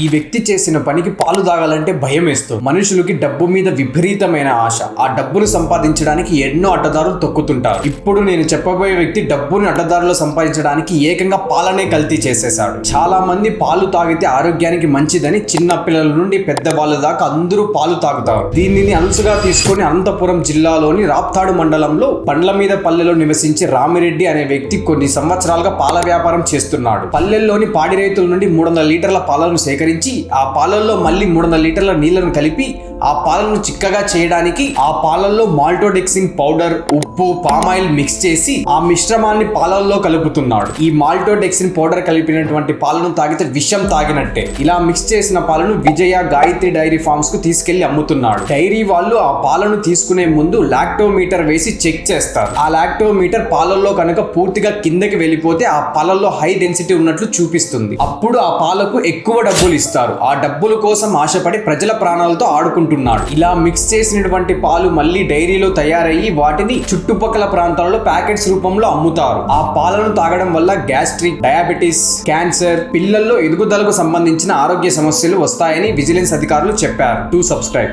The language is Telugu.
ఈ వ్యక్తి చేసిన పనికి పాలు తాగాలంటే భయం వేస్తుంది. మనుషులకి డబ్బు మీద విపరీతమైన ఆశ. ఆ డబ్బును సంపాదించడానికి ఎన్నో అడ్డదారులు తొక్కుతుంటారు. ఇప్పుడు నేను చెప్పబోయే వ్యక్తి డబ్బుని అడ్డదారులు సంపాదించడానికి ఏకంగా పాలనే కల్తీ చేసేశాడు. చాలా మంది పాలు తాగితే ఆరోగ్యానికి మంచిదని చిన్న పిల్లల నుండి పెద్దవాళ్ళ దాకా అందరూ పాలు తాగుతారు. దీనిని అలుసుగా తీసుకొని అనంతపురం జిల్లాలోని రాప్తాడు మండలంలో పండ్ల మీద పల్లెలో నివసించే రామిరెడ్డి అనే వ్యక్తి కొన్ని సంవత్సరాలుగా పాల వ్యాపారం చేస్తున్నాడు. పల్లెల్లోని పాడి రైతుల నుండి 300 లీటర్ల పాలను సేకరించి ఆ పాలల్లో మళ్ళీ 300 లీటర్ల నీళ్లను కలిపి ఆ పాలను చిక్కగా చేయడానికి ఆ పాలల్లో మాల్టోడెక్సిన్ పౌడర్, ఉప్పు, పామాయిల్ మిక్స్ చేసి ఆ మిశ్రమాన్ని పాలల్లో కలుపుతున్నాడు. ఈ మాల్టోడెక్సిన్ పౌడర్ కలిపినటువంటి పాలను తాగితే విషం తాగినట్టే. ఇలా మిక్స్ చేసిన పాలను విజయ, గాయత్రి డైరీ ఫార్మ్స్ కు తీసుకెళ్లి అమ్ముతున్నాడు. డైరీ వాళ్ళు ఆ పాలను తీసుకునే ముందు లాక్టోమీటర్ వేసి చెక్ చేస్తారు. ఆ లాక్టోమీటర్ పాలల్లో కనుక పూర్తిగా కిందకి వెళ్ళిపోతే ఆ పాలల్లో హై డెన్సిటీ ఉన్నట్లు చూపిస్తుంది. అప్పుడు ఆ పాలకు ఎక్కువ డబ్బులు ఇస్తారు. ఆ డబ్బుల కోసం ఆశపడి ప్రజల ప్రాణాలతో ఆడుకుంటున్నారు. ఇలా మిక్స్ చేసినటువంటి పాలు మళ్ళీ డైరీలో తయారయ్యి వాటిని చుట్టుపక్కల ప్రాంతాల్లో ప్యాకెట్స్ రూపంలో అమ్ముతారు. ఆ పాలను తాగడం వల్ల గ్యాస్ట్రిక్, డయాబెటిస్, క్యాన్సర్, పిల్లల్లో ఎదుగుదలకు సంబంధించిన ఆరోగ్య సమస్యలు వస్తాయని విజిలెన్స్ అధికారులు చెప్పారు. To subscribe.